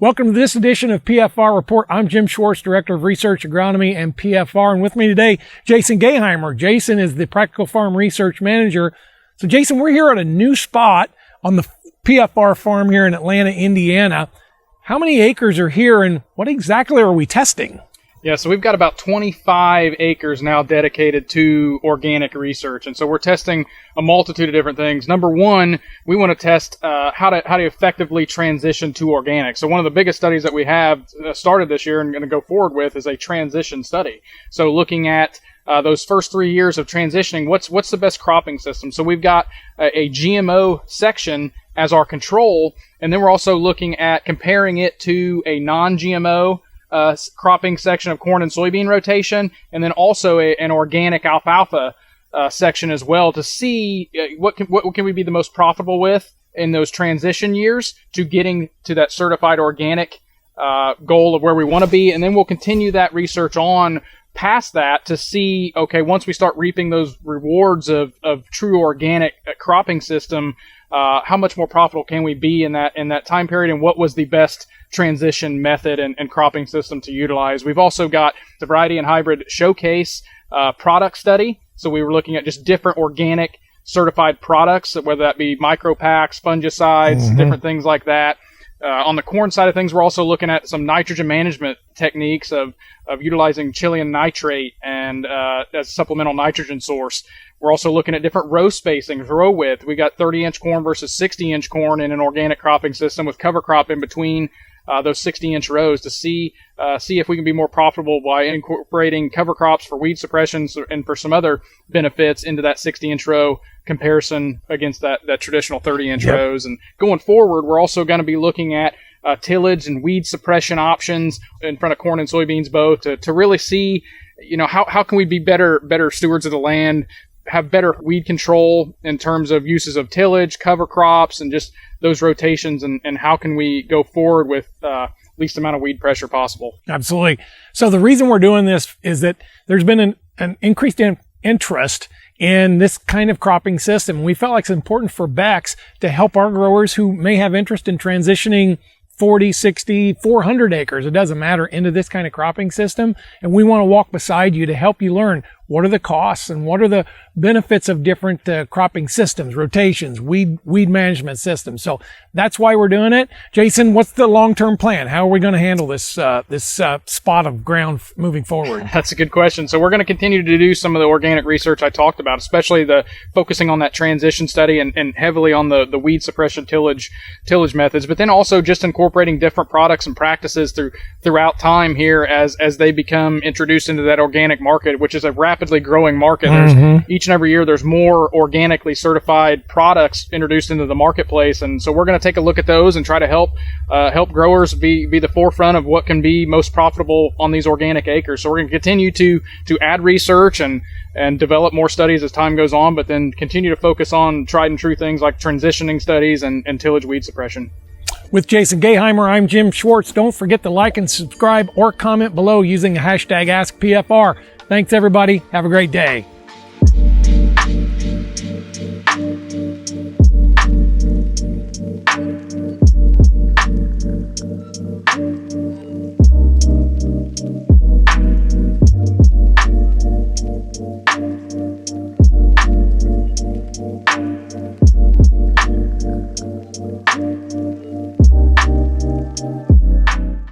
Welcome to this edition of PFR Report. I'm Jim Schwartz, Director of Research Agronomy and PFR. And with me today, Jason Gaheimer. Jason is the Practical Farm Research Manager. So Jason, we're here at a new spot on the PFR farm here in Atlanta, Indiana. How many acres are here and what exactly are we testing? Yeah, so we've got about 25 acres now dedicated to organic research. And so we're testing a multitude of different things. Number one, we want to test how to effectively transition to organic. So one of the biggest studies that we have started this year and going to go forward with is a transition study. So looking at those first 3 years of transitioning, what's the best cropping system? So we've got a GMO section as our control, and then we're also looking at comparing it to a non-GMO cropping section of corn and soybean rotation, and then also an organic alfalfa section as well to see what can we be the most profitable with in those transition years to getting to that certified organic goal of where we want to be. And then we'll continue that research on past that to see, okay, once we start reaping those rewards of true organic cropping system, how much more profitable can we be in that time period, and what was the best transition method and cropping system to utilize. We've also got the variety and hybrid showcase product study. So we were looking at just different organic certified products, whether that be micro packs, fungicides, different things like that. On the corn side of things, we're also looking at some nitrogen management techniques of utilizing Chilean nitrate and as a supplemental nitrogen source. We're also looking at different row spacings, row width. We got 30-inch corn versus 60-inch corn in an organic cropping system with cover crop in between those 60-inch rows to see if we can be more profitable by incorporating cover crops for weed suppression and for some other benefits into that 60-inch row comparison against that traditional 30-inch rows. And going forward, we're also going to be looking at tillage and weed suppression options in front of corn and soybeans both to really see, how can we be better stewards of the land, have better weed control in terms of uses of tillage, cover crops, and just those rotations, and how can we go forward with least amount of weed pressure possible. Absolutely. So the reason we're doing this is that there's been an increased interest in this kind of cropping system. We felt like it's important for Beck's to help our growers who may have interest in transitioning 40, 60, 400 acres, it doesn't matter, into this kind of cropping system. And we want to walk beside you to help you learn what are the costs and what are the benefits of different cropping systems, rotations, weed management systems. So that's why we're doing it. Jason, what's the long-term plan? How are we going to handle this spot of ground moving forward? That's a good question. So we're going to continue to do some of the organic research I talked about, especially the focusing on that transition study and heavily on the weed suppression tillage methods, but then also just incorporating different products and practices throughout time here as they become introduced into that organic market, which is a rapidly growing market. There's each and every year there's more organically certified products introduced into the marketplace, and so we're going to take a look at those and try to help growers be the forefront of what can be most profitable on these organic acres. So we're going to continue to add research and develop more studies as time goes on, but then continue to focus on tried and true things like transitioning studies and tillage weed suppression. With Jason Gaheimer, I'm Jim Schwartz. Don't forget to like and subscribe or comment below using the hashtag AskPFR. Thanks, everybody. Have a great day.